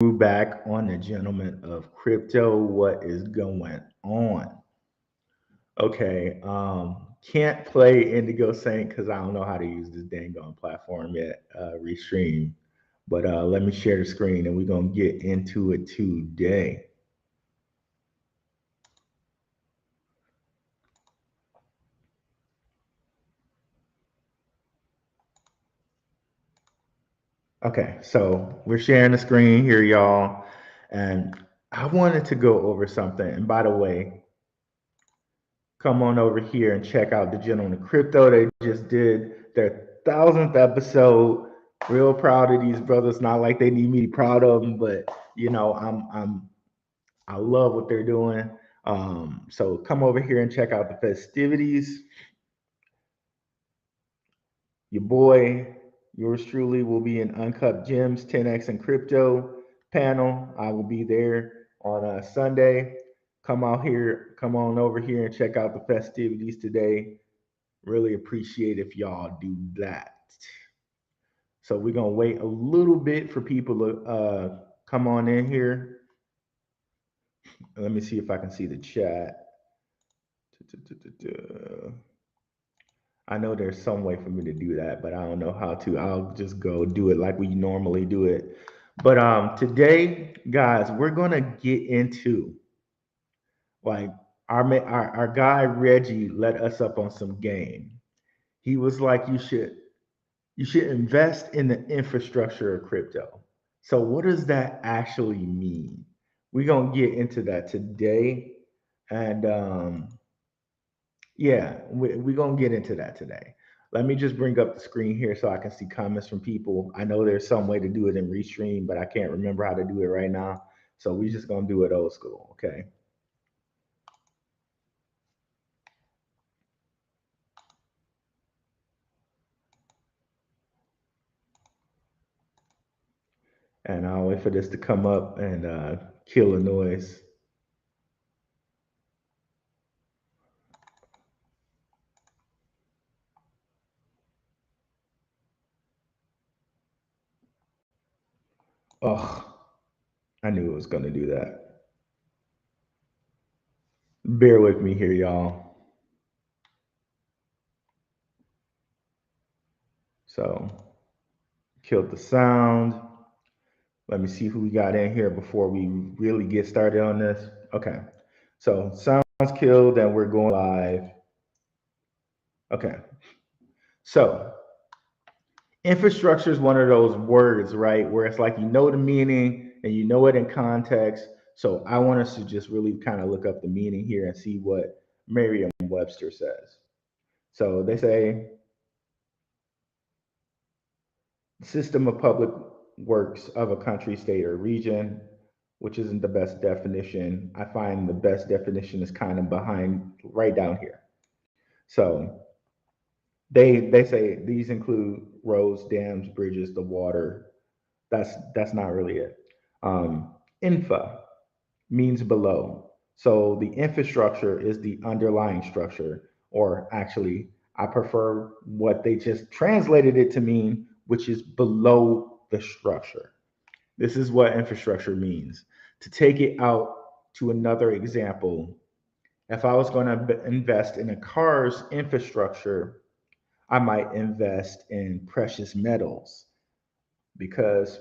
We're back on the Gentleman of Crypto. What is going on? Okay, can't play Indigo Saint because I don't know how to use this dang on platform yet. Restream, but let me share the screen and we're gonna get into it today. Okay, so we're sharing the screen here, y'all, and I wanted to go over something. And by the way, come on over here and check out the Gentleman of Crypto. They just did their 1,000th episode. Real proud of these brothers. Not like they need me to be proud of them, but I love what they're doing. So come over here and check out the festivities. Your boy, yours truly, will be in Uncut Gems 10x and Crypto panel. I will be there on Sunday. Come out here, come on over here and check out the festivities today. Really appreciate if y'all do that. So we're gonna wait a little bit for people to come on in here. Let me see if I can see the chat. I know there's some way for me to do that, but I don't know how to. I'll just go do it like we normally do it. But today, guys, we're gonna get into like our guy Reggie let us up on some game. He was like, you should invest in the infrastructure of crypto. So what does that actually mean? We're gonna get into that today, and yeah, we're gonna get into that today. Let me just bring up the screen here so I can see comments from people. I know there's some way to do it in Restream, but I can't remember how to do it right now. So we're just gonna do it old school, okay? And I'll wait for this to come up and kill the noise. Oh, I knew it was gonna do that. Bear with me here, y'all. So, killed the sound. Let me see who we got in here before we really get started on this. Okay. So, sound's killed and we're going live. Okay. So, infrastructure is one of those words, right? Where it's like you know the meaning and you know it in context. So, I want us to just really kind of look up the meaning here and see what Merriam-Webster says. So, they say system of public works of a country, state, or region, which isn't the best definition. I find the best definition is kind of behind right down here. So they say these include roads, dams, bridges, the water. That's not really it. Infra means below. So the infrastructure is the underlying structure, or actually, I prefer what they just translated it to mean, which is below the structure. This is what infrastructure means. To take it out to another example, if I was going to invest in a car's infrastructure, I might invest in precious metals because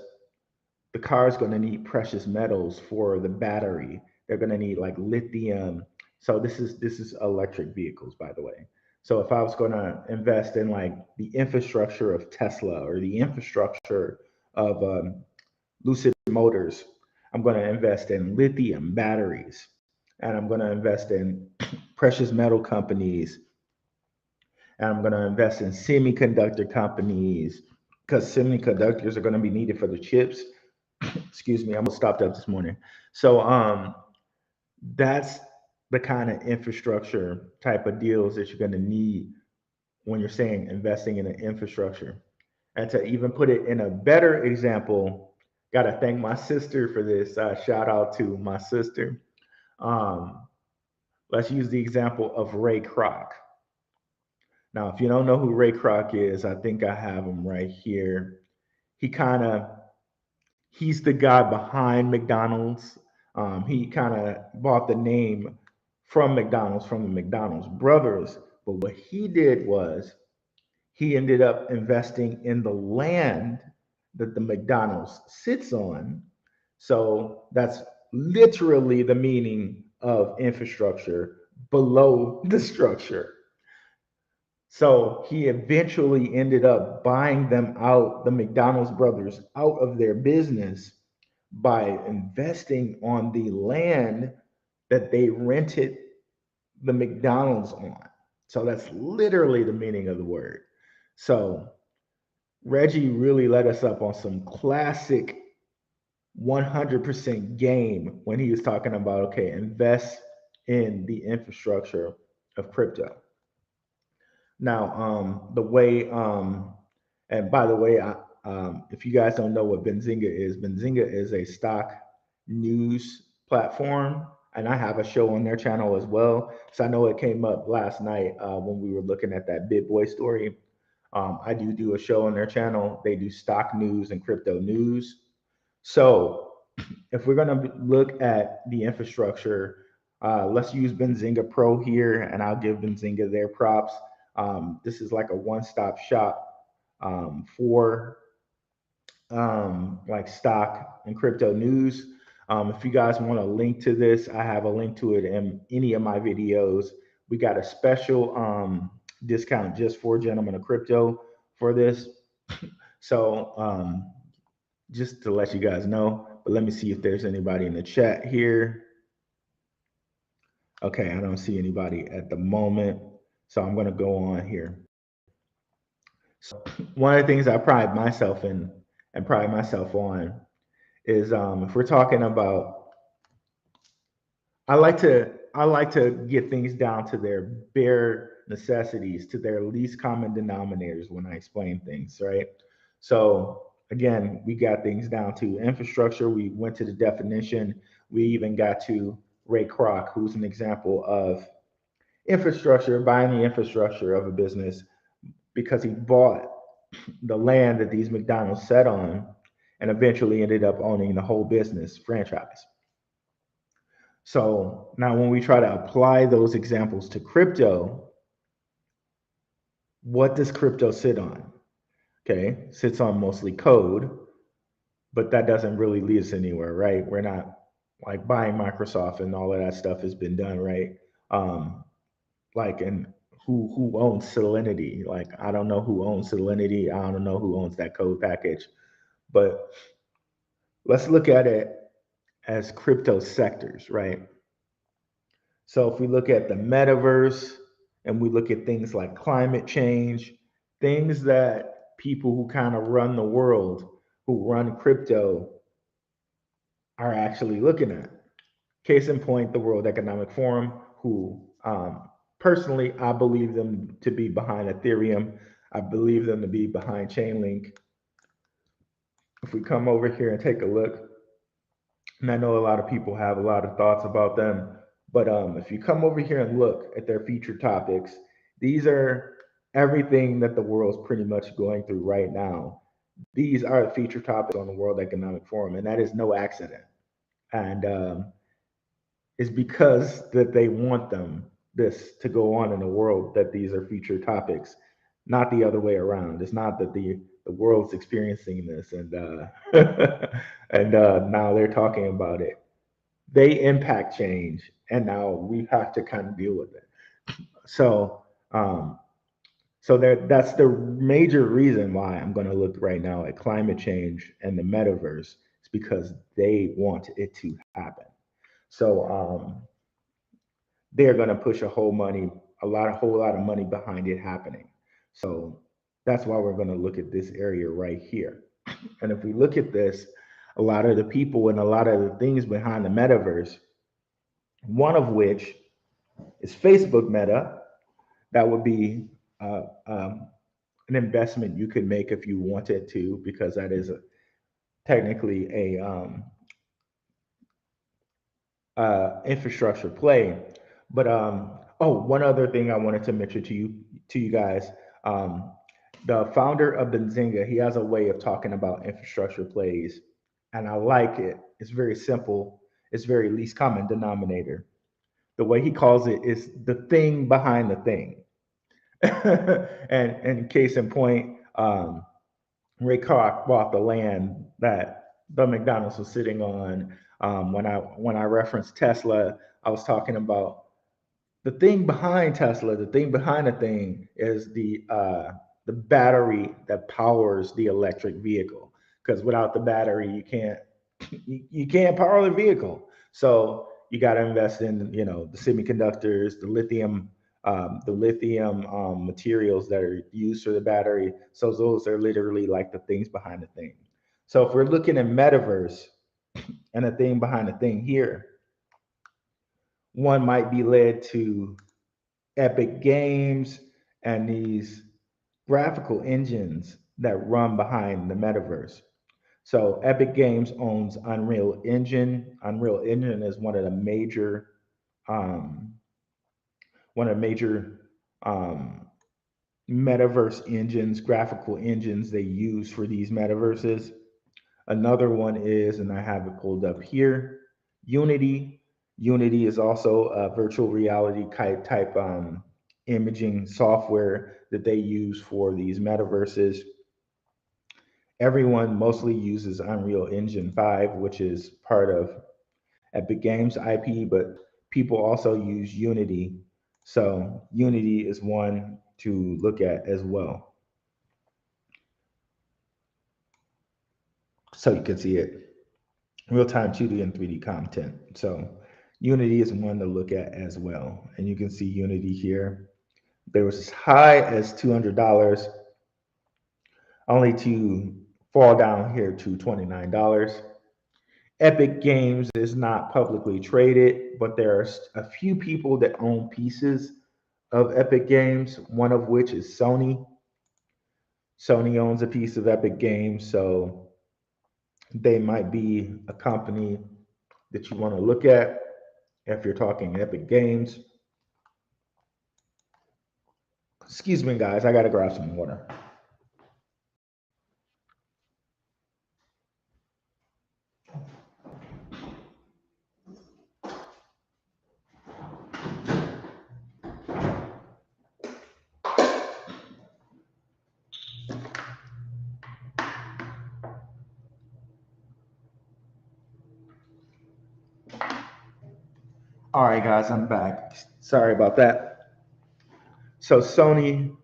the car is going to need precious metals for the battery. They're going to need like lithium. So this is electric vehicles, by the way. So if I was going to invest in like the infrastructure of Tesla or the infrastructure of Lucid Motors, I'm going to invest in lithium batteries, and I'm going to invest in precious metal companies, and I'm going to invest in semiconductor companies because semiconductors are going to be needed for the chips. Excuse me, I'm gonna stop that this morning. So that's the kind of infrastructure type of deals that you're gonna need when you're saying investing in an infrastructure. And to even put it in a better example, gotta thank my sister for this. Shout out to my sister. Um, let's use the example of Ray Kroc. Now, if you don't know who Ray Kroc is, I think I have him right here. He kind of He's the guy behind McDonald's. He kind of bought the name from McDonald's, from the McDonald's brothers. But what he did was he ended up investing in the land that the McDonald's sits on. So that's literally the meaning of infrastructure below the structure. So he eventually ended up buying them out, the McDonald's brothers, out of their business by investing on the land that they rented the McDonald's on. So that's literally the meaning of the word. So Reggie really let us up on some classic 100% game when he was talking about, okay, invest in the infrastructure of crypto. Now, the way, and by the way, if you guys don't know what Benzinga is a stock news platform, and I have a show on their channel as well. So I know it came up last night when we were looking at that Big Boy story. I do a show on their channel. They do stock news and crypto news. So if we're going to look at the infrastructure, let's use Benzinga Pro here, and I'll give Benzinga their props. This is like a one-stop shop for like stock and crypto news. If you guys want a link to this, I have a link to it in any of my videos. We got a special discount just for Gentlemen of Crypto for this. So just to let you guys know, but let me see if there's anybody in the chat here. Okay, I don't see anybody at the moment. So I'm going to go on here. So one of the things I pride myself in and pride myself on is if we're talking about, I like to get things down to their bare necessities, to their least common denominators when I explain things, right? So again, we got things down to infrastructure. We went to the definition. We even got to Ray Kroc, who's an example of infrastructure, buying the infrastructure of a business because he bought the land that these McDonald's sat on and eventually ended up owning the whole business franchise. So now when we try to apply those examples to crypto, what does crypto sit on? Okay, sits on mostly code, but that doesn't really lead us anywhere, right? We're not like buying Microsoft and all of that stuff has been done, right? Like and who owns Salinity? Like I don't know who owns Salinity. I don't know who owns that code package, but let's look at it as crypto sectors, right? So if we look at the metaverse and we look at things like climate change, things that people who kind of run the world, who run crypto, are actually looking at. Case in point, the World Economic Forum, who personally I believe them to be behind Ethereum. I believe them to be behind Chainlink. If we come over here and take a look, and I know a lot of people have a lot of thoughts about them, but if you come over here and look at their featured topics, these are everything that the world's pretty much going through right now. These are the featured topics on the World Economic Forum, and that is no accident. And it's because that they want this to go on in the world that these are featured topics, not the other way around. It's not that the world's experiencing this and and now they're talking about it. They impact change, and now we have to kind of deal with it. So, um, that's the major reason why I'm going to look right now at climate change and the metaverse. It's because they want it to happen. So, they're going to push a whole lot of money behind it happening. So that's why we're going to look at this area right here. And if we look at this, a lot of the people and a lot of the things behind the metaverse, one of which is Facebook Meta, that would be an investment you could make if you wanted to, because that is technically a infrastructure play. But one other thing I wanted to mention to you guys, um, the founder of Benzinga, he has a way of talking about infrastructure plays and I like it. It's very simple. It's very least common denominator. The way he calls it is the thing behind the thing. And case in point, Ray Kroc bought the land that the McDonald's was sitting on. When I referenced Tesla, I was talking about the thing behind Tesla. The thing behind the thing is the battery that powers the electric vehicle. Because without the battery, you can't power the vehicle. So you got to invest in the semiconductors, the lithium materials that are used for the battery. So those are literally like the things behind the thing. So if we're looking at metaverse and the thing behind the thing here, one might be led to Epic Games and these graphical engines that run behind the metaverse. So Epic Games owns Unreal Engine. Unreal Engine is um, one of the major um, metaverse engines, graphical engines they use for these metaverses. Another one is, and I have it pulled up here, Unity. Unity is also a virtual reality type imaging software that they use for these metaverses. Everyone mostly uses Unreal Engine 5, which is part of Epic Games IP, but people also use Unity. So Unity is one to look at as well. So you can see it real time 2D and 3D content. So Unity is one to look at as well. And you can see Unity here. There was as high as $200, only to fall down here to $29. Epic Games is not publicly traded, but there are a few people that own pieces of Epic Games, one of which is Sony. Sony owns a piece of Epic Games, so they might be a company that you want to look at if you're talking Epic Games. Excuse me, guys, I got to grab some water. All right, guys, I'm back. Sorry about that. So, Sony,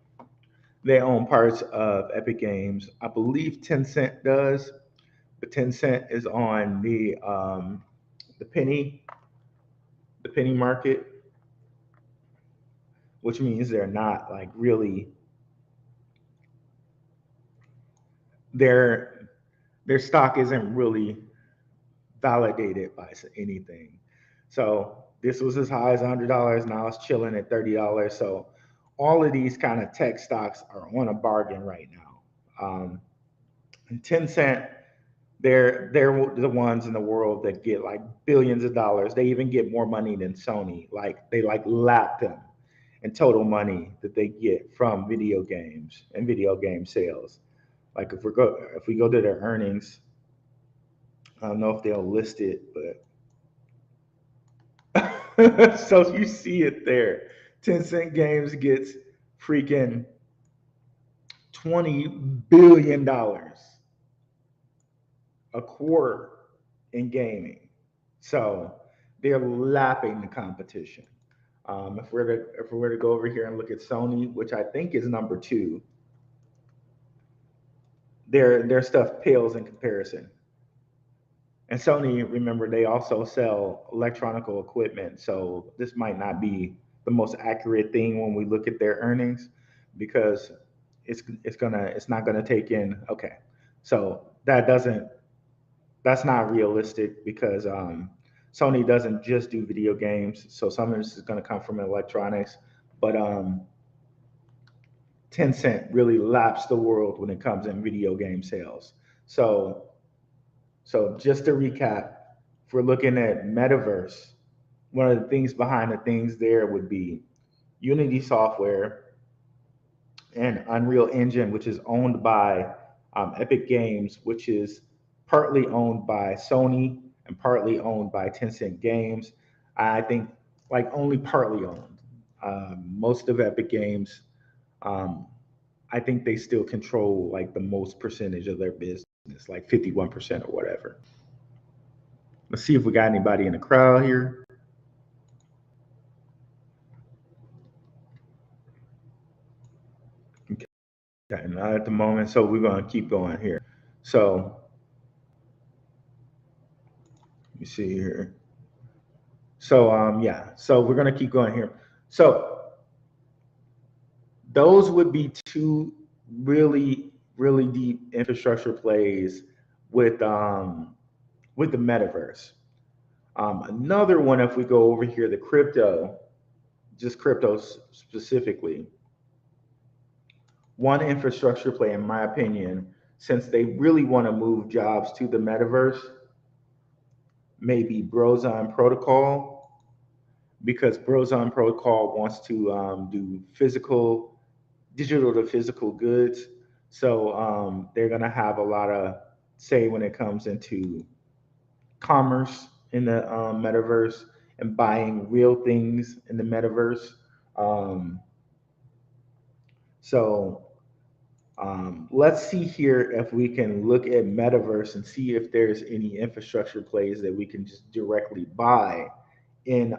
they own parts of Epic Games. I believe Tencent does, but Tencent is on the penny market, which means they're not like really their their stock isn't really validated by anything. So this was as high as $100. Now it's chilling at $30. So all of these kind of tech stocks are on a bargain right now. And Tencent, they're the ones in the world that get like billions of dollars. They even get more money than Sony. Like they like lap them in total money that they get from video games and video game sales. Like if we go to their earnings, I don't know if they'll list it, but so you see it there. Tencent Games gets freaking $20 billion a quarter in gaming. So they're lapping the competition. If we were to go over here and look at Sony, which I think is number two, their stuff pales in comparison. And Sony, remember, they also sell electronical equipment, so this might not be the most accurate thing when we look at their earnings because it's not gonna take in. Okay, so that's not realistic because Sony doesn't just do video games, so some of this is gonna come from electronics, but Tencent really laps the world when it comes in video game sales. So So just to recap, if we're looking at metaverse, one of the things behind the things there would be Unity software and Unreal Engine, which is owned by Epic Games, which is partly owned by Sony and partly owned by Tencent Games. I think like only partly owned. Most of Epic Games, um, I think they still control like the most percentage of their business, like 51% or whatever. Let's see if we got anybody in the crowd here. Okay, not at the moment, so we're gonna keep going here. So let me see here. So yeah, so we're gonna keep going here. So those would be two really deep infrastructure plays with the metaverse. Another one, if we go over here, the crypto, just crypto specifically, one infrastructure play, in my opinion, since they really want to move jobs to the metaverse, maybe Brozon Protocol, because Brozon Protocol wants to do digital to physical goods. So they're going to have a lot of say when it comes into commerce in the metaverse and buying real things in the metaverse. Um, so let's see here if we can look at metaverse and see if there's any infrastructure plays that we can just directly buy in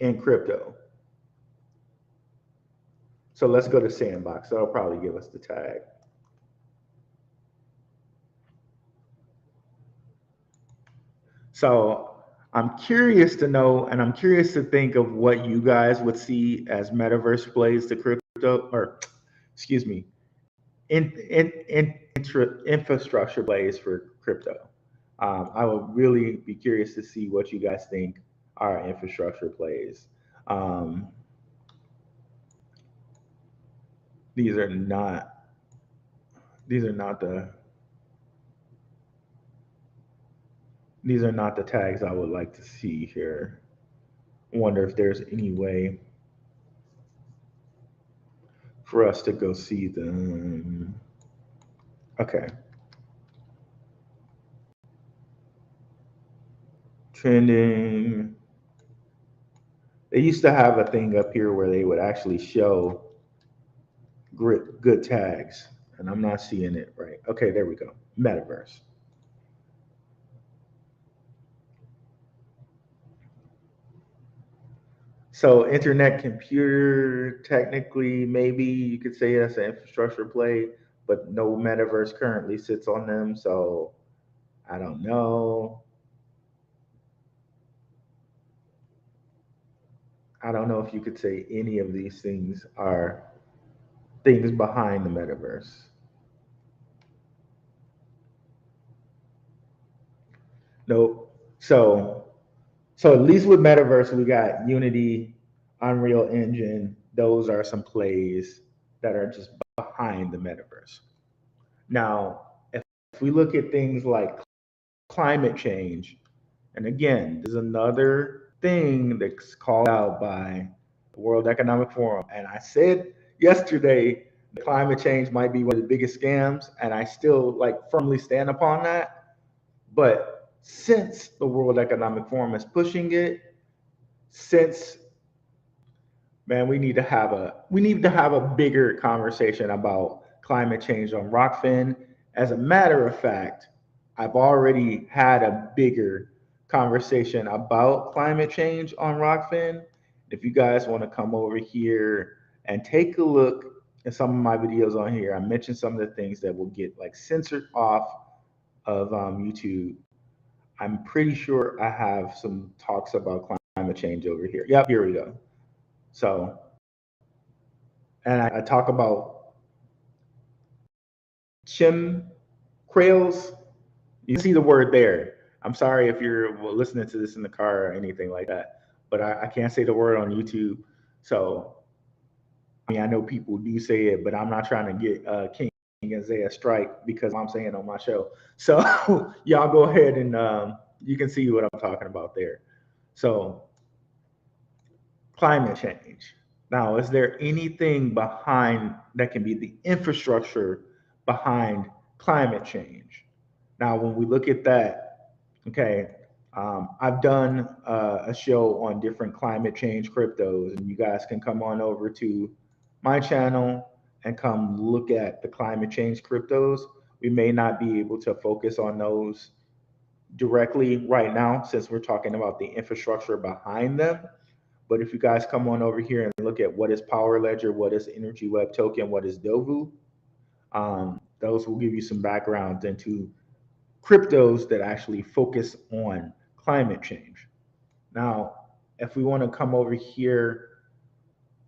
in crypto. So let's go to Sandbox. That'll probably give us the tag. So I'm curious to know, and I'm curious to think of what you guys would see as metaverse plays to crypto, or excuse me, infrastructure plays for crypto. I would really be curious to see what you guys think are infrastructure plays. Um, these are not these are not the these are not the tags I would like to see here. Wonder if there's any way for us to go see them. Okay, trending. They used to have a thing up here where they would actually show good tags, and I'm not seeing it right. Okay, there we go. Metaverse. So internet computer, technically, maybe you could say that's an infrastructure play, but no metaverse currently sits on them. So I don't know. I don't know if you could say any of these things are things behind the metaverse. Nope. So at least with metaverse, we got Unity, Unreal Engine. Those are some plays that are just behind the metaverse. Now, if we look at things like climate change, and again, there's another thing that's called out by the World Economic Forum. And I said yesterday that climate change might be one of the biggest scams, and I still like firmly stand upon that. But since the World Economic Forum is pushing it, since man, we need to have a bigger conversation about climate change on Rockfin. As a matter of fact, I've already had a bigger conversation about climate change on Rockfin. If you guys want to come over here and take a look at some of my videos on here, I mentioned some of the things that will get like censored off of YouTube. I'm pretty sure I have some talks about climate change over here. Yep, here we go. So and I talk about chemtrails. You see the word there. I'm sorry if you're listening to this in the car or anything like that, but I can't say the word on YouTube. So, I mean, I know people do say it, but I'm not trying to get King Isaiah strike because I'm saying on my show. So, y'all go ahead and you can see what I'm talking about there. So, climate change. Now, is there anything behind that can be the infrastructure behind climate change? Now, when we look at that, okay, I've done a show on different climate change cryptos, and you guys can come on over to my channel and come look at the climate change cryptos. We may not be able to focus on those directly right now since we're talking about the infrastructure behind them. But if you guys come on over here and look at what is Power Ledger, what is Energy Web Token, what is Dovu, those will give you some background into cryptos that actually focus on climate change. Now, if we want to come over here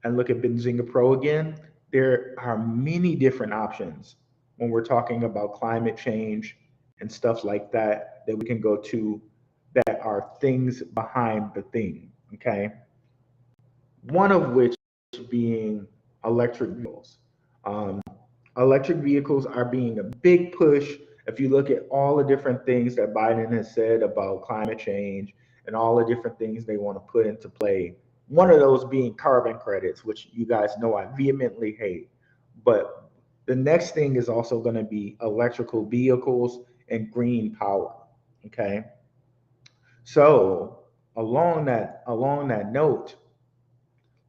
and look at Benzinga Pro again, there are many different options when we're talking about climate change and stuff like that that we can go to that are things behind the thing. Okay. One of which being electric vehicles. Um, Electric vehicles are being a big push. If you look at all the different things that Biden has said about climate change and all the different things they want to put into play, one of those being carbon credits, which you guys know I vehemently hate. But the next thing is also going to be electrical vehicles and green power. Okay. So along that note,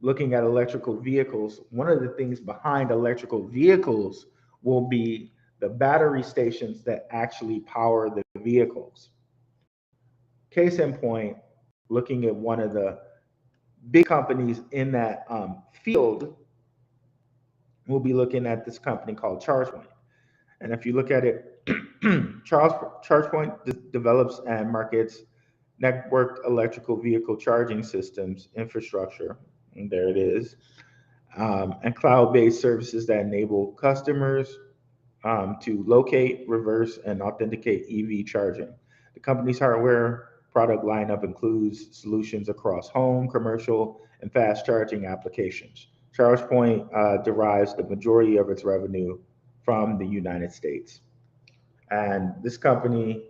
looking at electrical vehicles, one of the things behind electrical vehicles will be the battery stations that actually power the vehicles. Case in point, looking at one of the big companies in that field, we'll be looking at this company called ChargePoint. And if you look at it, ChargePoint develops and markets networked electrical vehicle charging systems infrastructure. And there it is. And cloud-based services that enable customers to locate, reverse, and authenticate EV charging. The company's hardware product lineup includes solutions across home, commercial, and fast charging applications. ChargePoint derives the majority of its revenue from the United States. And this company,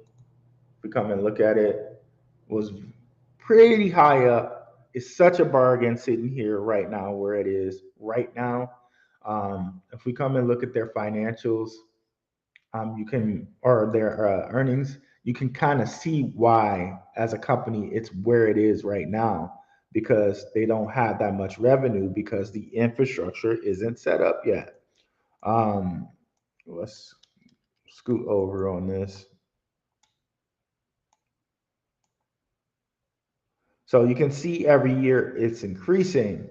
if we come and look at it, was pretty high up. It's such a bargain sitting here right now where it is right now. If we come and look at their financials, you can, or their earnings, you can kind of see why, as a company, it's where it is right now because they don't have that much revenue because the infrastructure isn't set up yet. Um, let's scoot over on this. So you can see every year it's increasing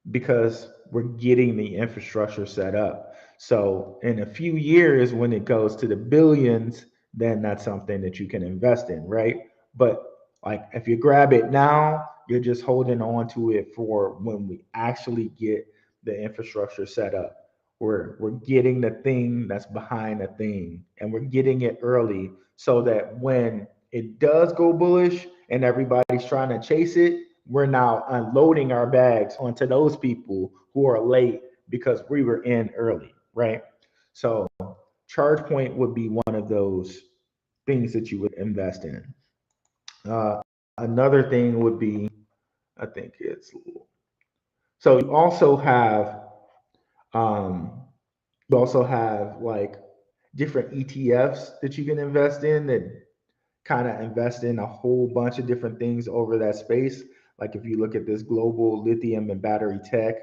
because we're getting the infrastructure set up. So in a few years, when it goes to the billions, then that's something that you can invest in, right? But like if you grab it now, you're just holding on to it for when we actually get the infrastructure set up. We're getting the thing that's behind the thing, and we're getting it early so that when it does go bullish and everybody's trying to chase it, we're now unloading our bags onto those people who are late because we were in early, right? So ChargePoint would be one of those things that you would invest in. Uh, Another thing would be, I think it's so um, you also have like different ETFs that you can invest in that kind of invest in a whole bunch of different things over that space. Like if you look at this global lithium and battery tech,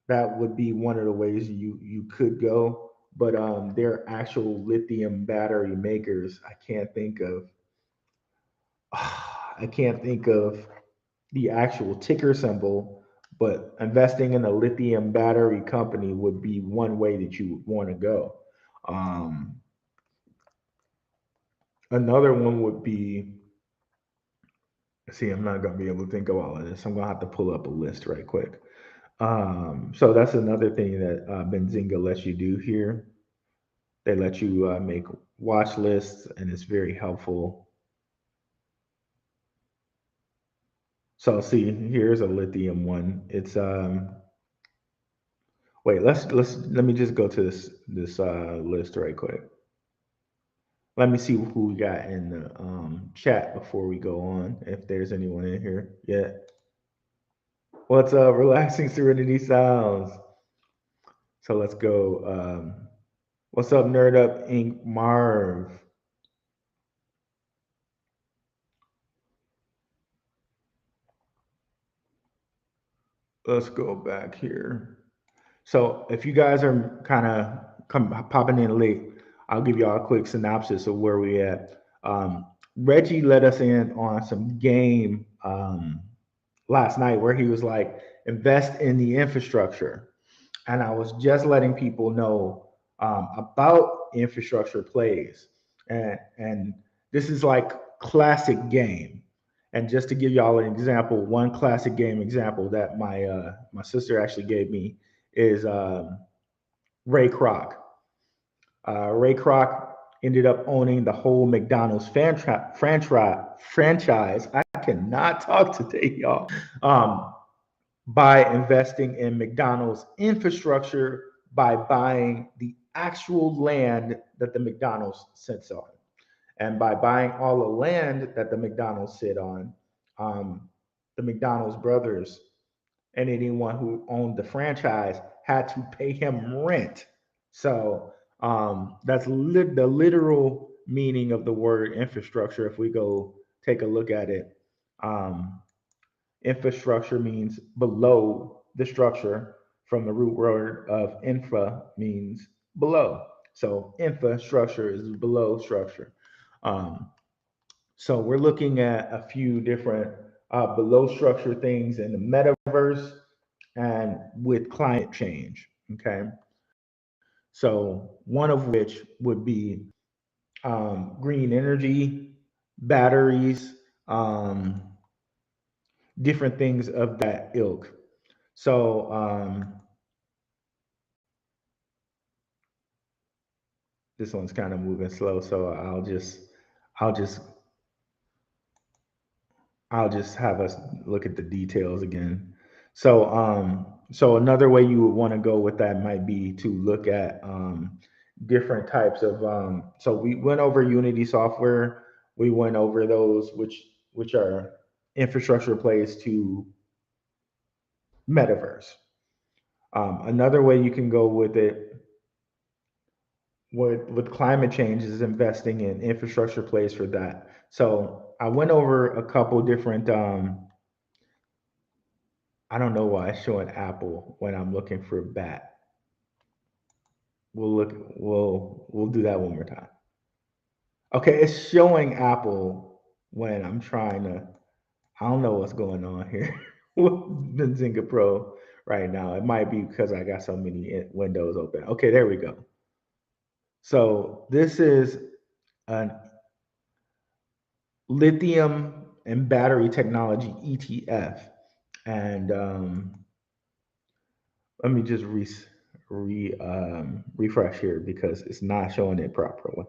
that would be one of the ways you could go. But they're actual lithium battery makers. I can't think of the actual ticker symbol, but investing in a lithium battery company would be one way that you would want to go. Um, Another one would be, see, I'm not going to be able to think of all of this. I'm going to have to pull up a list right quick. So that's another thing that Benzinga lets you do here. They let you make watch lists, and it's very helpful. So see, here's a lithium one. It's wait, let me just go to this list right quick. Let me see who we got in the chat before we go on. If there's anyone in here yet. What's up? Relaxing Serenity Sounds. So let's go. What's up, Nerd Up Inc. Marv? Let's go back here. So if you guys are kind of popping in late, I'll give y'all a quick synopsis of where we at. Reggie let us in on some game last night where he was like, invest in the infrastructure. And I was just letting people know about infrastructure plays, and this is like classic game. And just to give y'all an example, one classic game example that my sister actually gave me is Ray Kroc. Ray Kroc ended up owning the whole McDonald's franchise. I cannot talk today, y'all. By investing in McDonald's infrastructure by buying the actual land that the McDonald's sits on. And by buying all the land that the McDonald's sit on, the McDonald's brothers and anyone who owned the franchise had to pay him rent. So that's the literal meaning of the word infrastructure. If we go take a look at it, um, infrastructure means below the structure from the root word of infra means below. So infrastructure is below structure. Um, so we're looking at a few different below structure things in the metaverse and with climate change. Okay. So one of which would be green energy, batteries, um, different things of that ilk. So this one's kind of moving slow, so I'll just I'll just have us look at the details again. So another way you would want to go with that might be to look at different types of so we went over Unity software, we went over those which are infrastructure plays to metaverse. Another way you can go with it with climate change is investing in infrastructure plays for that. So I went over a couple different I don't know why it's showing Apple when I'm looking for bat. We'll do that one more time. Okay, it's showing Apple when I'm trying to I don't know what's going on here with Benzinga Pro right now. It might be because I got so many windows open. Okay, there we go. So this is an lithium and battery technology ETF. And let me just refresh here because it's not showing it properly.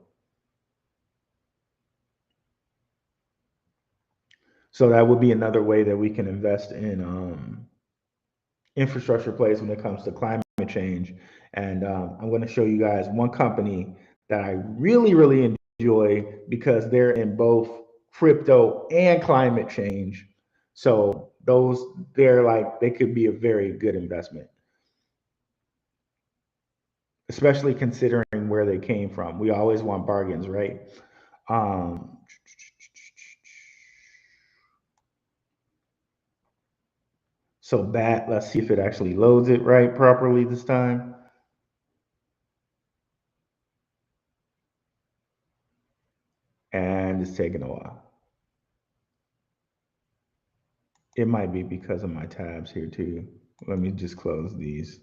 So that would be another way that we can invest in infrastructure plays when it comes to climate change. And I'm going to show you guys one company that I really enjoy because they're in both crypto and climate change. So those they're like they could be a very good investment, especially considering where they came from. We always want bargains, right? Um, so that let's see if it actually loads it right properly this time. And it's taking a while. It might be because of my tabs here too. Let me just close these.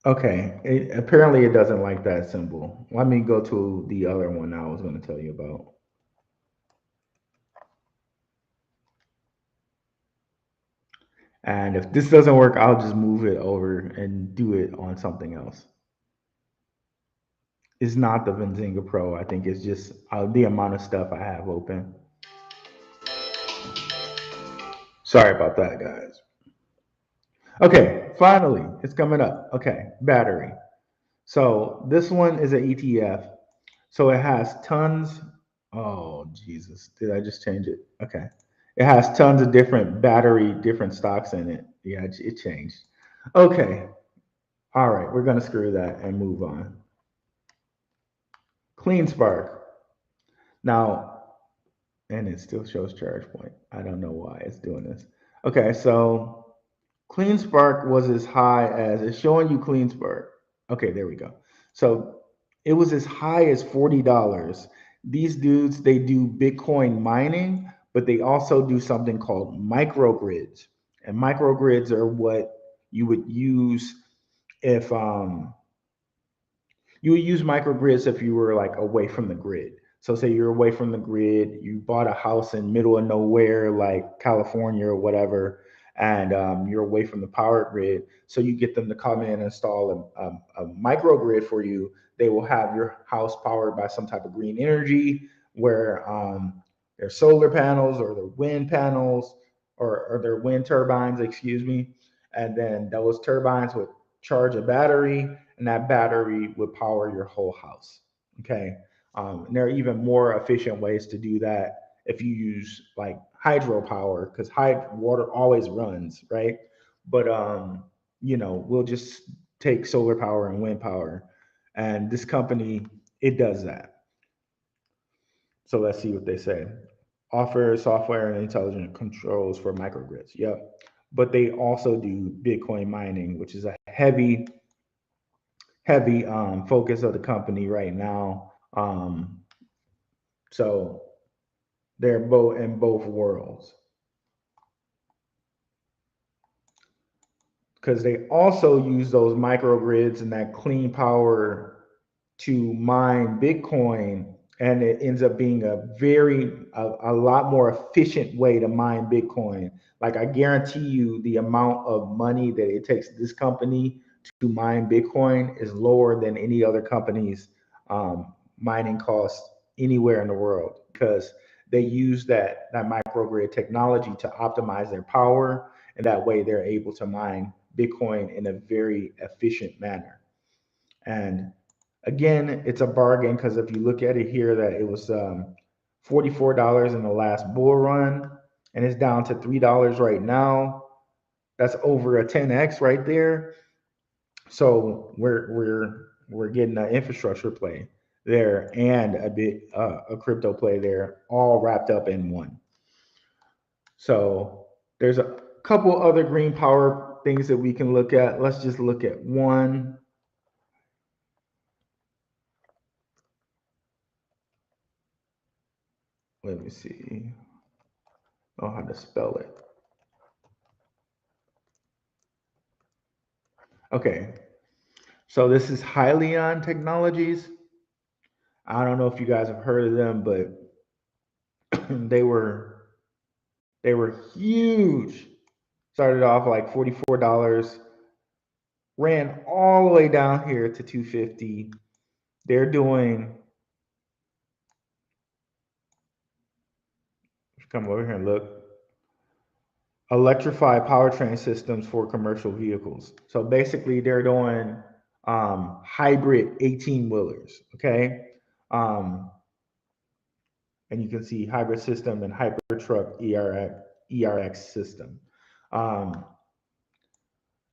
Okay, apparently it doesn't like that symbol. Let me go to the other one I was going to tell you about. And if this doesn't work, I'll just move it over and do it on something else. It's not the Benzinga Pro. I think it's just the amount of stuff I have open. Sorry about that, guys. Okay, finally, it's coming up. Okay, battery. So this one is an ETF. So it has tons. Oh, Jesus. Did I just change it? Okay. It has tons of different battery, different stocks in it. Yeah, it changed. Okay. All right. We're going to screw that and move on. Clean Spark. Now, and it still shows charge point. I don't know why it's doing this. Okay. So Clean Spark was as high as it's showing you Clean Spark. Okay. There we go. So it was as high as $40. These dudes, they do Bitcoin mining, but they also do something called microgrids. And microgrids are what you would use if you would use microgrids if you were like away from the grid. So say you're away from the grid, you bought a house in middle of nowhere, like California or whatever, and you're away from the power grid. So you get them to come in and install a microgrid for you. They will have your house powered by some type of green energy, where their solar panels or their wind panels or their wind turbines, excuse me, and then those turbines would charge a battery, and that battery would power your whole house. Okay. And there are even more efficient ways to do that if you use like hydropower, because water always runs, right? But we'll just take solar power and wind power, and this company, it does that. So let's see what they say. Offer software and intelligent controls for microgrids. Yep. But they also do Bitcoin mining, which is a heavy focus of the company right now. So they're both in both worlds, because they also use those microgrids and that clean power to mine Bitcoin, and it ends up being a lot more efficient way to mine Bitcoin. Like I guarantee you, the amount of money that it takes this company to mine Bitcoin is lower than any other company's mining costs anywhere in the world, because they use that microgrid technology to optimize their power, and that way they're able to mine Bitcoin in a very efficient manner. And again, it's a bargain, because if you look at it here, that it was $44 in the last bull run, and it's down to $3 right now. That's over a 10x right there. So we're getting an infrastructure play there and a crypto play there, all wrapped up in one. So there's a couple other green power things that we can look at. Let's just look at one. Let me see. Know how to spell it. Okay. So this is Hyliion Technologies. I don't know if you guys have heard of them, but they were they were huge. Started off like $44, ran all the way down here to 250. They're doing, come over here and look, electrified powertrain systems for commercial vehicles. So basically, they're doing hybrid 18 wheelers. Okay. Um, and you can see hybrid system and Hypertruck ERX system. Um,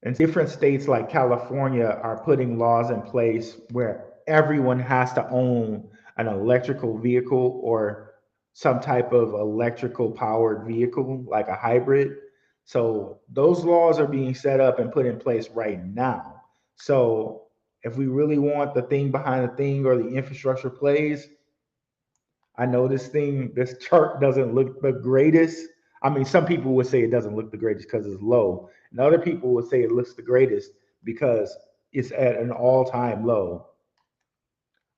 and different states like California are putting laws in place where everyone has to own an electrical vehicle or some type of electrical powered vehicle, like a hybrid. So those laws are being set up and put in place right now. So if we really want the thing behind the thing or the infrastructure plays, I know this chart doesn't look the greatest. I mean, some people would say it doesn't look the greatest because it's low, and other people would say it looks the greatest because it's at an all-time low.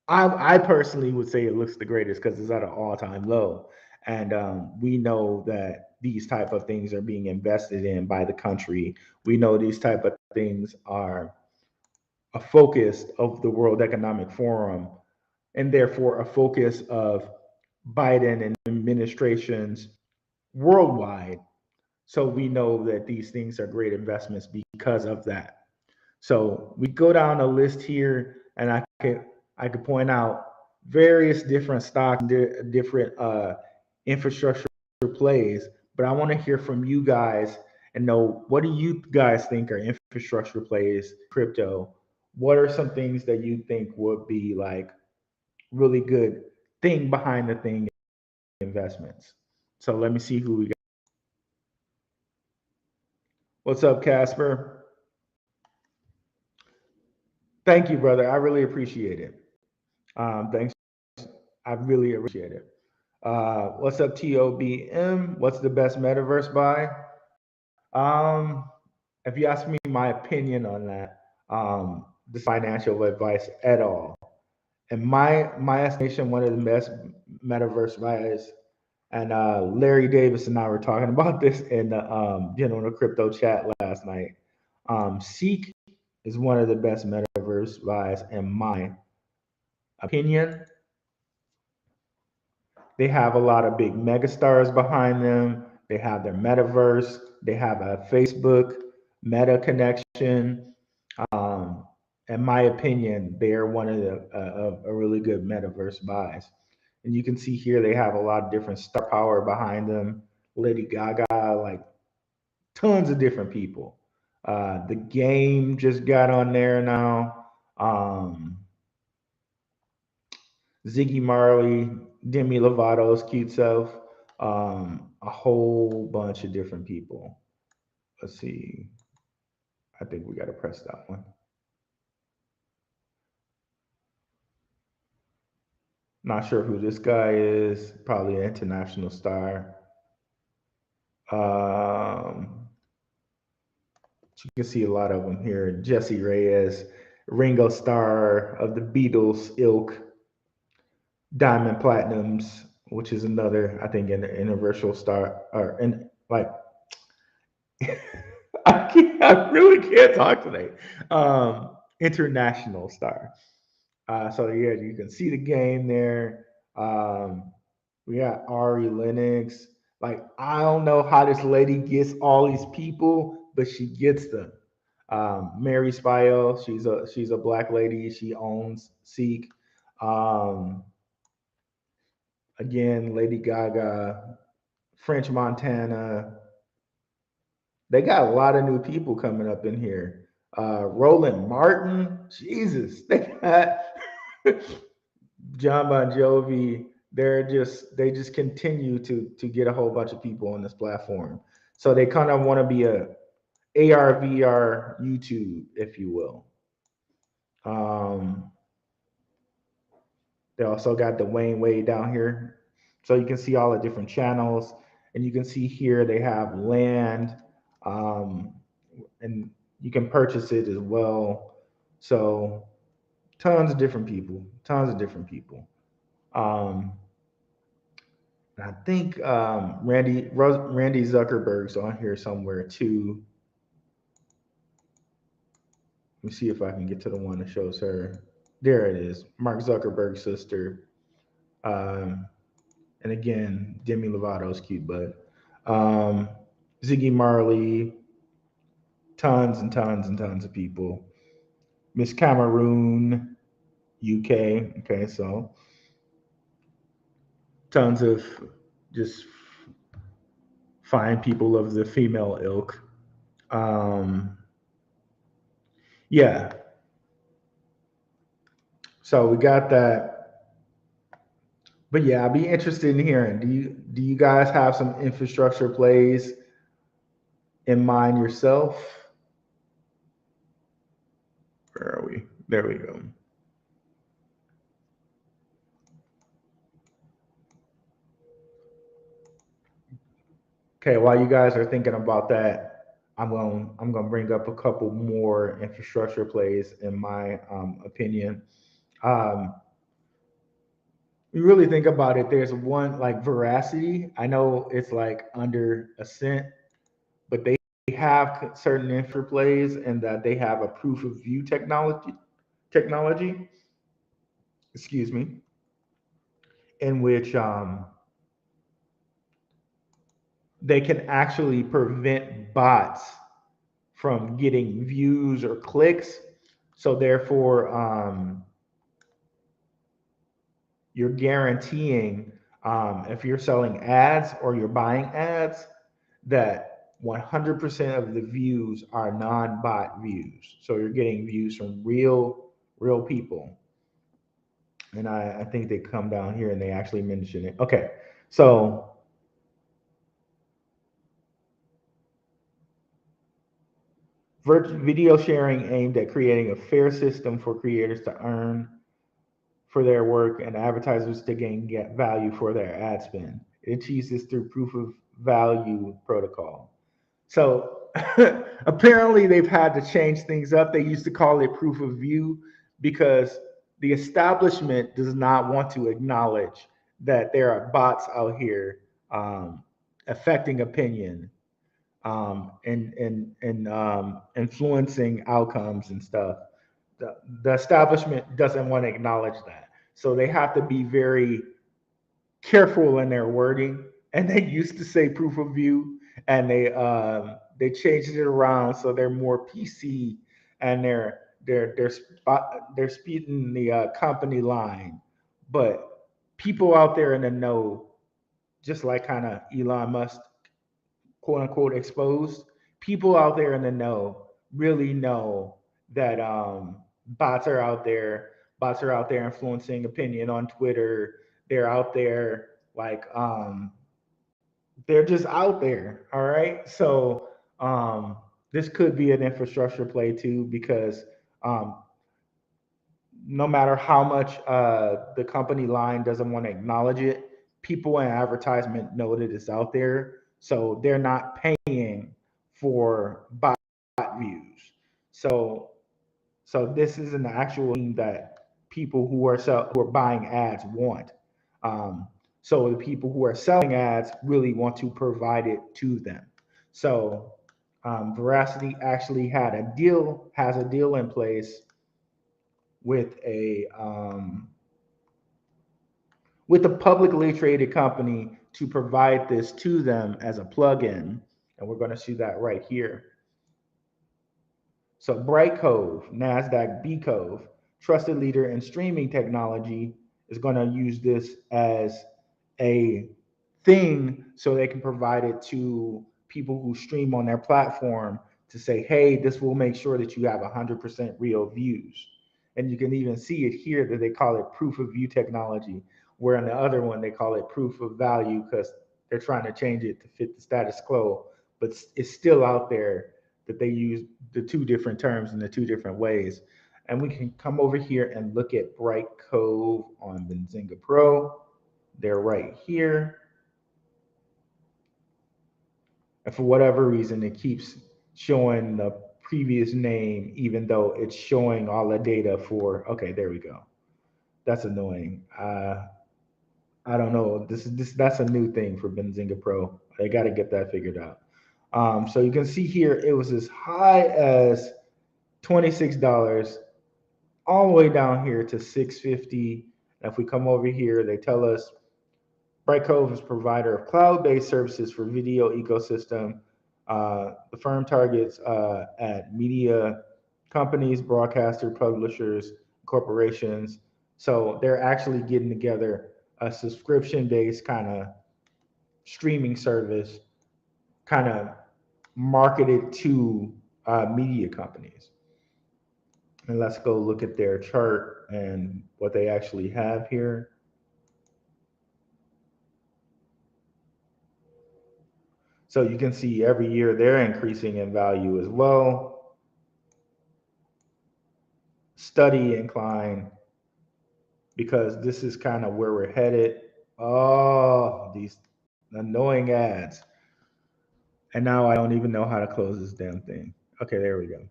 I personally would say it looks the greatest because it's at an all-time low. and we know that these type of things are being invested in by the country. We know these type of things are a focus of the World Economic Forum, and therefore a focus of Biden and administrations worldwide. So we know that these things are great investments because of that. So we go down a list here, and I could point out various different stocks, different infrastructure plays. But I want to hear from you guys and know, what do you guys think are infrastructure plays, crypto? What are some things that you think would be like really good thing behind the thing investments? So let me see who we got. What's up, Casper? Thank you, brother. I really appreciate it. Thanks. I really appreciate it. What's up, TOBM? What's the best metaverse buy? Um, if you ask me my opinion on that, this financial advice at all. In my estimation, one of the best metaverse buys, and Larry Davis and I were talking about this in the the crypto chat last night. Seek is one of the best metaverse buys in my opinion. They have a lot of big megastars behind them. They have their metaverse. They have a Facebook meta connection. Um, in my opinion, they are one of the a really good metaverse buys. And you can see here they have a lot of different star power behind them. Lady Gaga, like tons of different people. The game just got on there now. Ziggy Marley, Demi Lovato's cute self, a whole bunch of different people. Let's see. I think we got to press that one. Not sure who this guy is. Probably an international star. You can see a lot of them here. Jesse Reyes, Ringo Starr of the Beatles ilk, Diamond Platinums, which is another, I think, an universal star, or in like I really can't talk today. International star. So yeah, you can see the game there. Um, we got Ari Lennox. Like I don't know how this lady gets all these people, but she gets them. Mary Spio, she's a black lady. She owns Seek. Um, again, Lady Gaga, French Montana. They got a lot of new people coming up in here. Roland Martin, Jesus, they got John Bon Jovi. They just continue to get a whole bunch of people on this platform. So they kind of want to be a AR VR YouTube, if you will. Um, they also got the Wayne Wade down here, so you can see all the different channels, and you can see here they have land, um, and you can purchase it as well. So tons of different people, tons of different people. Um, and I think Randy Zuckerberg's on here somewhere too. Let me see if I can get to the one that shows her. There it is, Mark Zuckerberg's sister. Um, and again, Demi Lovato's cute, but Ziggy Marley, tons and tons and tons of people. Miss Cameroon, UK. Okay, so tons of just fine people of the female ilk. Um, yeah, so we got that. But yeah, I'd be interested in hearing. Do you guys have some infrastructure plays in mind yourself? Where are we? There we go. Okay, while you guys are thinking about that, I'm gonna bring up a couple more infrastructure plays in my opinion. Um, you really think about it, there's one like Veracity. I know it's like under a cent, but they have certain interplays and that they have a proof of view technology, excuse me, in which they can actually prevent bots from getting views or clicks. So therefore, you're guaranteeing if you're selling ads or you're buying ads that 100% of the views are non-bot views. So you're getting views from real people. And I think they come down here and they actually mention it. Okay, so video sharing aimed at creating a fair system for creators to earn for their work and advertisers to gain get value for their ad spend. It achieves this through proof of value protocol. So apparently they've had to change things up. They used to call it proof of view because the establishment does not want to acknowledge that there are bots out here affecting opinion and influencing outcomes and stuff. The establishment doesn't want to acknowledge that. So they have to be very careful in their wording. And they used to say proof of view, and they changed it around so they're more PC, and they're speeding the company line. But people out there in the know, just like kind of Elon Musk, quote unquote, exposed, people out there in the know really know that bots are out there. Bots are out there influencing opinion on Twitter. They're out there like they're just out there. All right. So this could be an infrastructure play too, because um, no matter how much the company line doesn't want to acknowledge it, people in advertisement know that it's out there. So they're not paying for bot views. So this is an actual thing that people who are buying ads want. Um, so the people who are selling ads really want to provide it to them. So Veracity actually has a deal in place with a publicly traded company to provide this to them as a plugin, and we're going to see that right here. So Brightcove, NASDAQ B Cove, trusted leader in streaming technology, is going to use this as a thing so they can provide it to people who stream on their platform to say, hey, this will make sure that you have 100% real views. And you can even see it here that they call it proof of view technology, where in the other one they call it proof of value because they're trying to change it to fit the status quo, but it's still out there that they use the two different terms in the two different ways. And we can come over here and look at Bright Cove on Benzinga Pro. They're right here. And for whatever reason, it keeps showing the previous name, even though it's showing all the data for, okay, there we go. That's annoying. I don't know. That's a new thing for Benzinga Pro. They got to get that figured out. So you can see here, it was as high as $26 all the way down here to $6.50. And if we come over here, they tell us Brightcove is provider of cloud-based services for video ecosystem. The firm targets at media companies, broadcaster, publishers, corporations. So they're actually getting together a subscription-based kind of streaming service, kind of marketed to media companies. And let's go look at their chart and what they actually have here. So you can see every year they're increasing in value as well. Study incline, because this is kind of where we're headed. Oh, these annoying ads. And now I don't even know how to close this damn thing. Okay, there we go.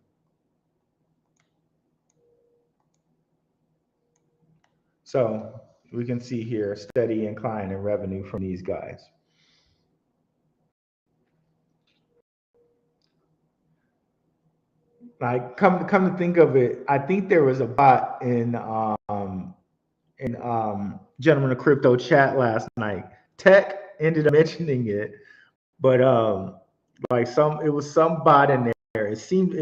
So we can see here a steady incline in revenue from these guys. Like come to think of it, I think there was a bot in Gentlemen of Crypto chat last night. Tech ended up mentioning it, but like it was some bot in there. It seemed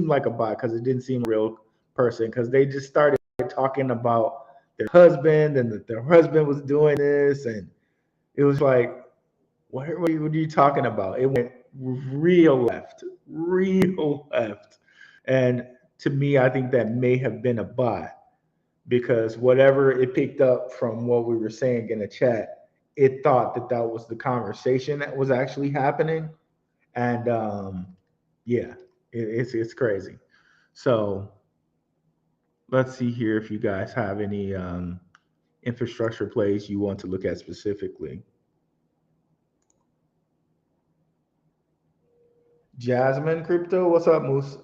like a bot because it didn't seem a real person, because they just started talking about their husband and that their husband was doing this, and it was like, what are you talking about? It went real left. And to me, I think that may have been a bot, because whatever it picked up from what we were saying in the chat, it thought that that was the conversation that was actually happening. And yeah, it's crazy. So let's see here if you guys have any infrastructure plays you want to look at specifically. Jasmine Crypto, what's up, Moose?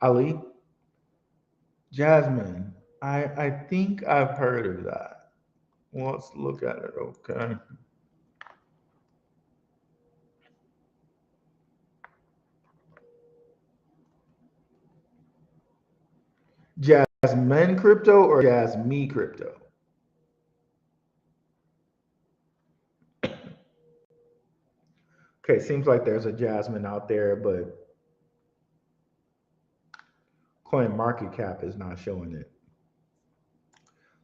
Ali? Jasmine, I think I've heard of that. Let's look at it, okay. Jasmine Crypto or Jasmine Crypto? Okay, seems like there's a Jasmine out there, but Coin Market Cap is not showing it.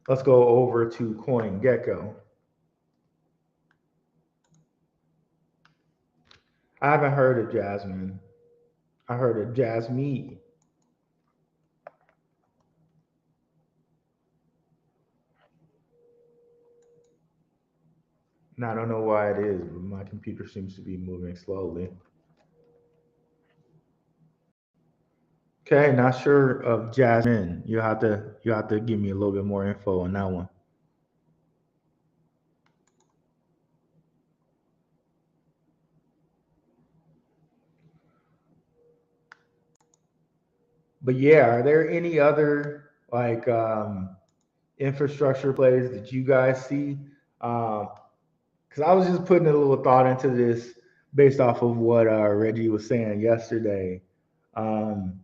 Let's go over to CoinGecko. I haven't heard of Jasmine. I heard of Jasmine. And I don't know why it is, but my computer seems to be moving slowly. Okay, not sure of Jasmine. You have to give me a little bit more info on that one. But yeah, are there any other like infrastructure plays that you guys see? Because I was just putting a little thought into this based off of what Reggie was saying yesterday. Um,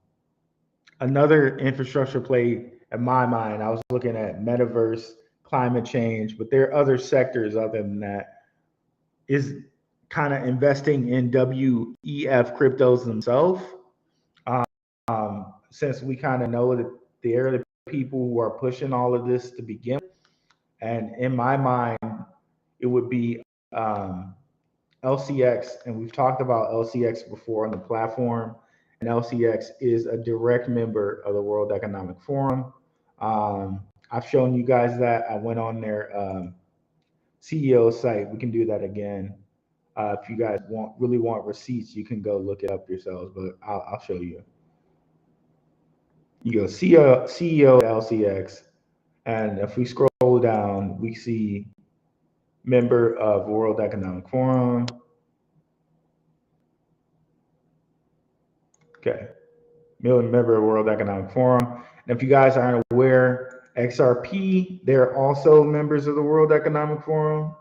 Another infrastructure play in my mind, I was looking at metaverse, climate change, but there are other sectors other than that. Is kind of investing in WEF cryptos themselves. Since we kind of know that they're the people who are pushing all of this to begin with. And in my mind, it would be LCX, and we've talked about LCX before on the platform. And LCX is a direct member of the World Economic Forum. I've shown you guys that. I went on their CEO site. We can do that again. If you guys really want receipts, you can go look it up yourselves, but I'll show you. You go CEO LCX, and if we scroll down, we see member of World Economic Forum. Okay, member of World Economic Forum. And if you guys aren't aware, XRP, they're also members of the World Economic Forum.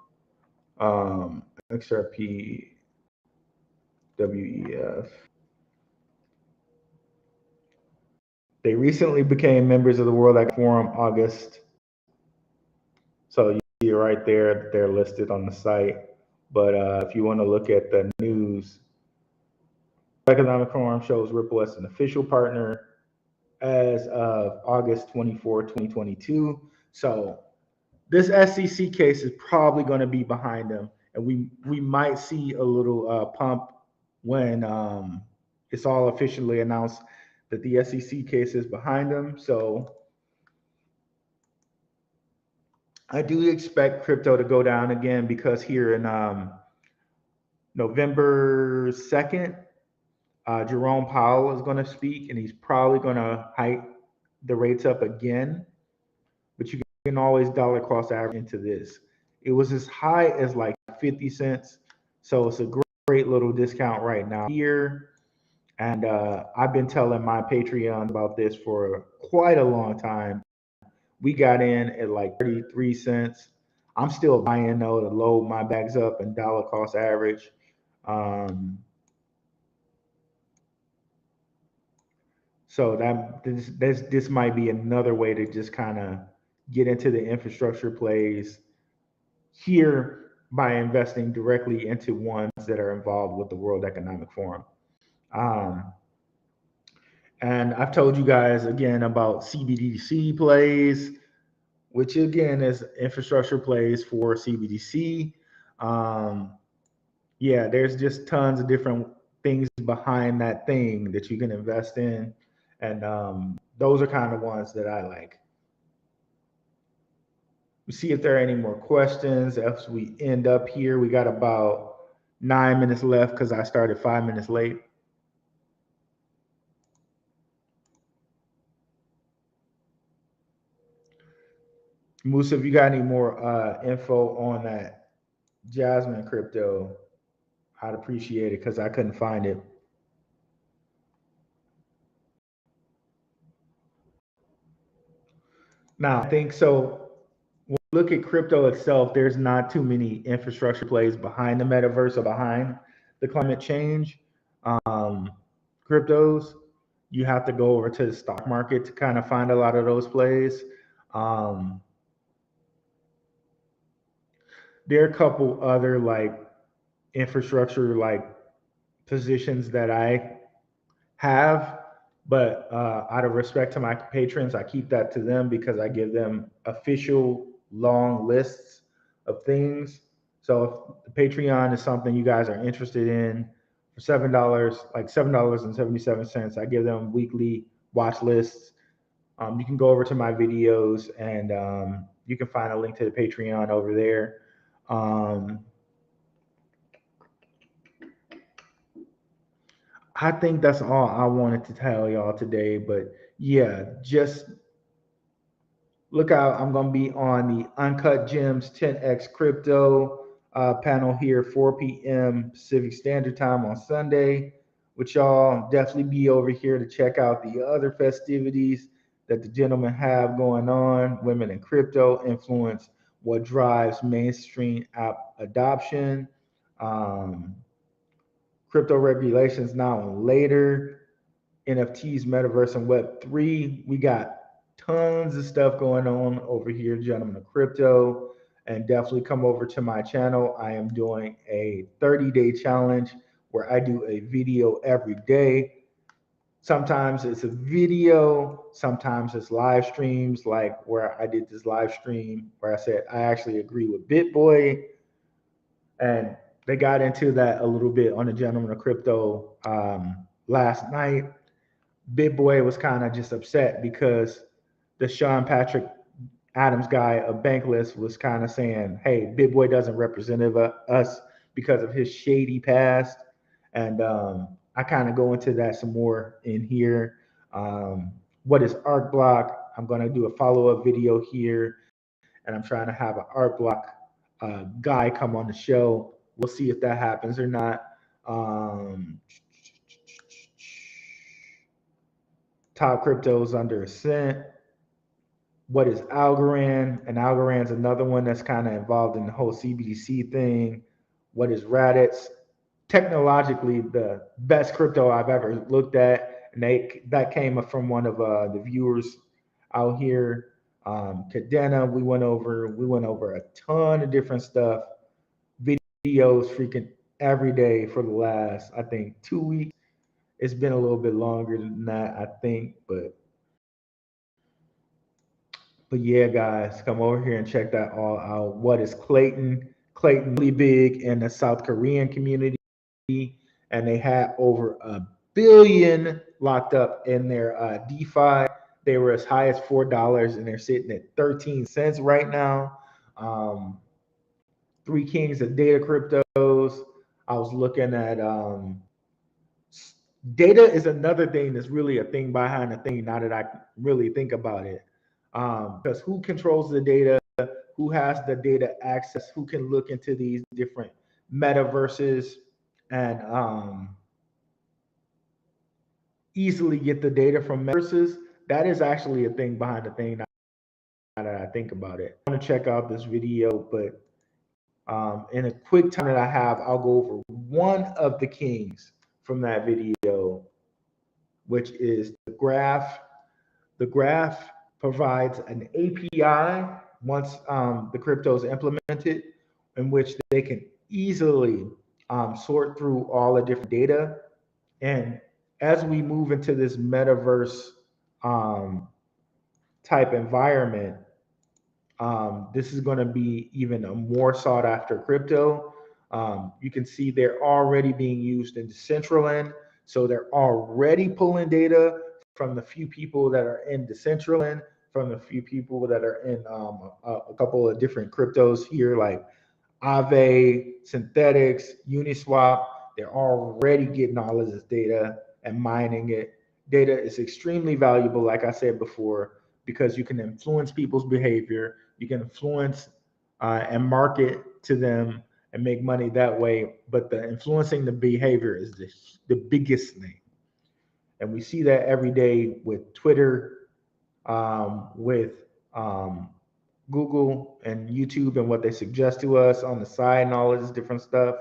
XRP, WEF. They recently became members of the World Economic Forum August. So you see it right there, they're listed on the site. But if you want to look at the news, Economic Forum shows Ripple as an official partner as of August 24, 2022. So this SEC case is probably going to be behind them, and we might see a little pump when it's all officially announced that the SEC case is behind them. So I do expect crypto to go down again, because here in November 2nd, Jerome Powell is going to speak, and he's probably going to hike the rates up again. But you can always dollar cost average into this. It was as high as like 50 cents. So it's a great little discount right now here. And I've been telling my Patreon about this for quite a long time. We got in at like 33 cents. I'm still buying though to load my bags up and dollar cost average. Um, so this might be another way to just kind of get into the infrastructure plays here by investing directly into ones that are involved with the World Economic Forum. Um, and I've told you guys again about CBDC plays, which again is infrastructure plays for CBDC. Um, yeah, there's just tons of different things behind that thing that you can invest in. And those are kind of ones that I like. We see if there are any more questions. As we end up here, we got about 9 minutes left because I started 5 minutes late. Musa, if you got any more info on that Jasmine crypto, I'd appreciate it because I couldn't find it. Now, I think so. When we look at crypto itself, there's not too many infrastructure plays behind the metaverse or behind the climate change um, cryptos. You have to go over to the stock market to kind of find a lot of those plays. Um, there are a couple other like infrastructure like positions that I have, but out of respect to my patrons, I keep that to them because I give them official long lists of things. So if the Patreon is something you guys are interested in, for $7, like $7.77, I give them weekly watch lists. You can go over to my videos and you can find a link to the Patreon over there. Um, I think that's all I wanted to tell y'all today. But yeah, just look out. I'm going to be on the Uncut Gems 10X Crypto panel here, 4 p.m. Pacific Standard Time on Sunday. Which y'all definitely be over here to check out the other festivities that the gentlemen have going on. Women in Crypto Influence, what drives mainstream app adoption. Um, Crypto regulations now and later. NFTs, Metaverse, and Web3. We got tons of stuff going on over here, gentlemen of crypto. And definitely come over to my channel. I am doing a 30-day challenge where I do a video every day. Sometimes it's a video, sometimes it's live streams, like where I did this live stream where I said I actually agree with BitBoy. And they got into that a little bit on the Gentleman of Crypto last night. Big Boy was kind of just upset because the Sean Patrick Adams guy of Bankless was kind of saying, "Hey, Big Boy doesn't represent us because of his shady past," and I kind of go into that some more in here. What is Art Block? I'm going to do a follow up video here, and I'm trying to have an Art Block guy come on the show. We'll see if that happens or not. Um, Top cryptos under a cent. What is Algorand? And Algorand's another one that's kind of involved in the whole CBDC thing. What is Radix? Technologically, the best crypto I've ever looked at, and that came from one of the viewers out here. Cadena, we went over a ton of different stuff, videos, freaking every day for the last I think 2 weeks. It's been a little bit longer than that, I think, but yeah, guys, come over here and check that all out. What is Clayton? Clayton really big in the South Korean community, and they had over $1 billion locked up in their DeFi. They were as high as $4, and they're sitting at 13 cents right now. Um, Three Kings of Data Cryptos. I was looking at data is another thing that's really a thing behind the thing now that I really think about it. Because who controls the data? Who has the data access? Who can look into these different metaverses and easily get the data from metaverses? That is actually a thing behind the thing now that I think about it. I want to check out this video, but in a quick time that I have, I'll go over one of the kings from that video, which is the graph. The graph provides an API once the crypto is implemented, in which they can easily sort through all the different data. And as we move into this metaverse um, type environment, this is going to be even a more sought after crypto. You can see they're already being used in Decentraland. So they're already pulling data from the few people that are in Decentraland, from the few people that are in a couple of different cryptos here, like Aave, Synthetics, Uniswap. They're already getting all of this data and mining it. Data is extremely valuable, like I said before, because you can influence people's behavior. You can influence and market to them and make money that way. But the influencing the behavior is the biggest thing. And we see that every day with Twitter, with um, Google and YouTube and what they suggest to us on the side and all of this different stuff.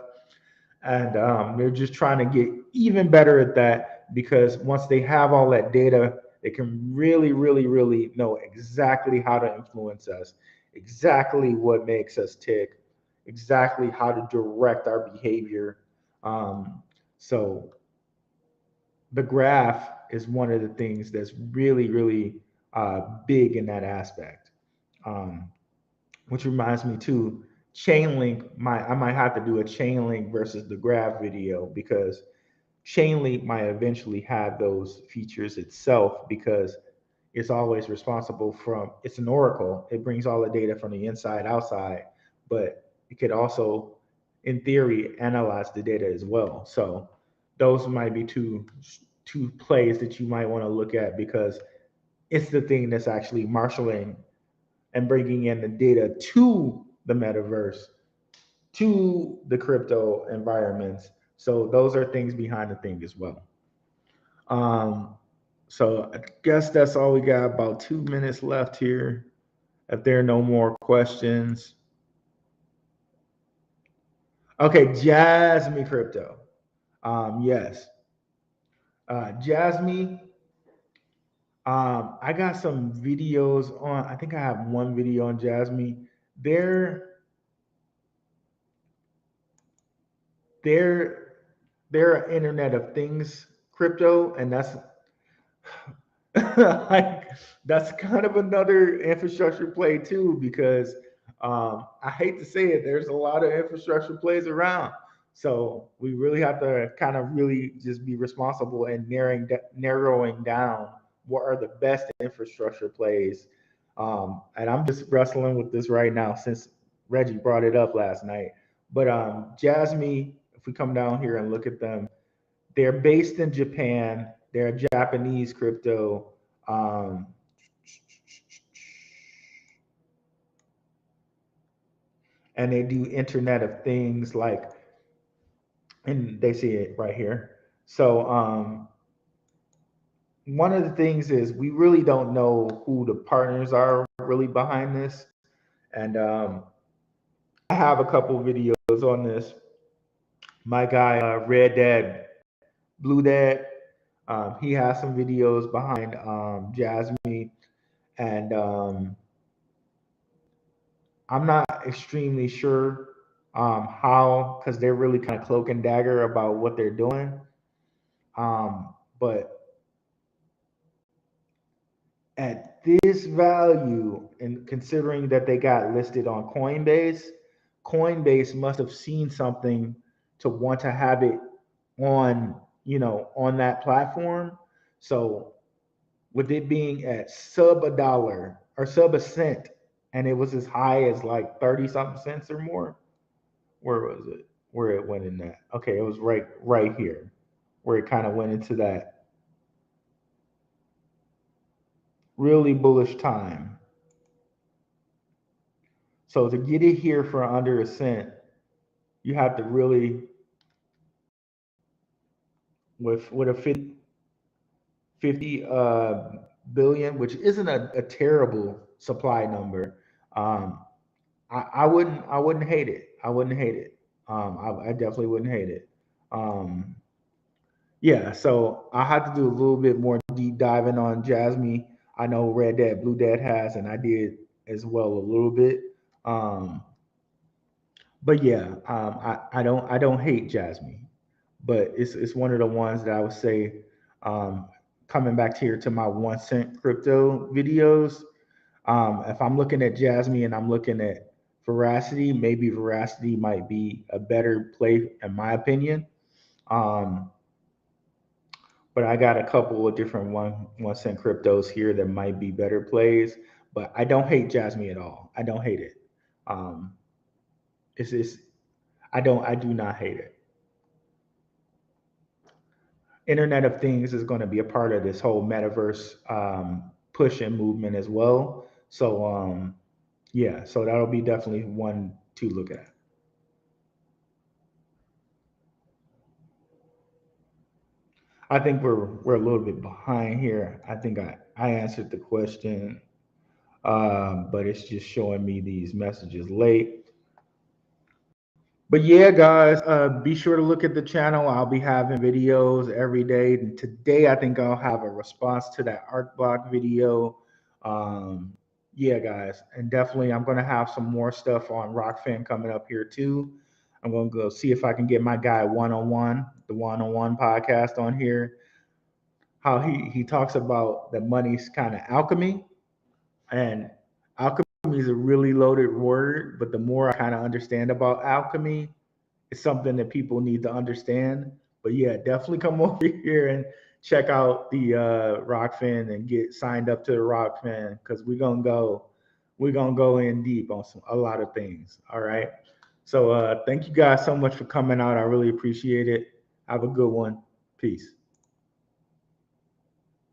And they're just trying to get even better at that because once they have all that data, they can really, really, really know exactly how to influence us, exactly what makes us tick, exactly how to direct our behavior. So the graph is one of the things that's really, really big in that aspect. Um, which reminds me too, Chainlink. I might have to do a Chainlink versus the graph video because Chainlink might eventually have those features itself because it's always responsible from. It's an oracle. It brings all the data from the inside outside, but it could also, in theory, analyze the data as well. So those might be two plays that you might want to look at because it's the thing that's actually marshaling and bringing in the data to the metaverse, to the crypto environments. So those are things behind the thing as well. Um, so I guess that's all we got. About 2 minutes left here. If there are no more questions. Okay, Jasmine Crypto. Yes. Jasmine, I got some videos on, I think I have one video on Jasmine. They're they're they're Internet of Things crypto, and that's like that's kind of another infrastructure play too, because I hate to say it, there's a lot of infrastructure plays around. So we really have to kind of really just be responsible and narrowing down what are the best infrastructure plays. And I'm just wrestling with this right now since Reggie brought it up last night. But Jasmine, if we come down here and look at them, they're based in Japan. They're a Japanese crypto. Um, and they do Internet of Things like, and they see it right here. So one of the things is we really don't know who the partners are really behind this. And I have a couple videos on this. My guy, Red Dad, Blue Dad, he has some videos behind Jasmine. And I'm not extremely sure how, because they're really kind of cloak and dagger about what they're doing. But at this value, and considering that they got listed on Coinbase, Coinbase must have seen something to want to have it on, on that platform. So with it being at sub a dollar or sub a cent, and it was as high as like 30 something cents or more, where was it? Where it went in that? Okay, it was right here, where it kind of went into that really bullish time. So to get it here for under a cent, you have to really with a 50 billion, which isn't a terrible supply number. Um, I wouldn't hate it. I wouldn't hate it. I definitely wouldn't hate it. Um, yeah, so I have to do a little bit more deep diving on Jasmine. I know Red Dad, Blue Dad has, and I did as well a little bit. Um, but yeah, I don't hate Jasmine, but it's one of the ones that I would say, um, coming back here to my 1 cent crypto videos. If I'm looking at Jasmine and I'm looking at Veracity, maybe Veracity might be a better play in my opinion. Um, but I got a couple of different 1 cent cryptos here that might be better plays. But I don't hate Jasmine at all. I don't hate it. Um, it's I do not hate it. Internet of Things is going to be a part of this whole metaverse push and movement as well. So yeah, so that'll be definitely one to look at. I think we're a little bit behind here. I think I answered the question, but it's just showing me these messages late. But yeah, guys, be sure to look at the channel. I'll be having videos every day. And today, I think I'll have a response to that art block video. Um, yeah, guys, and definitely, I'm gonna have some more stuff on Rockfan coming up here too. I'm gonna go see if I can get my guy the one-on-one podcast on here. How he talks about the money's kind of alchemy, and alchemy is a really loaded word. But the more I kind of understand about alchemy, it's something that people need to understand. But yeah, definitely come over here and check out the Rock Fan and get signed up to the Rock Fan because we're gonna go in deep on a lot of things. All right. So thank you guys so much for coming out. I really appreciate it. Have a good one. Peace.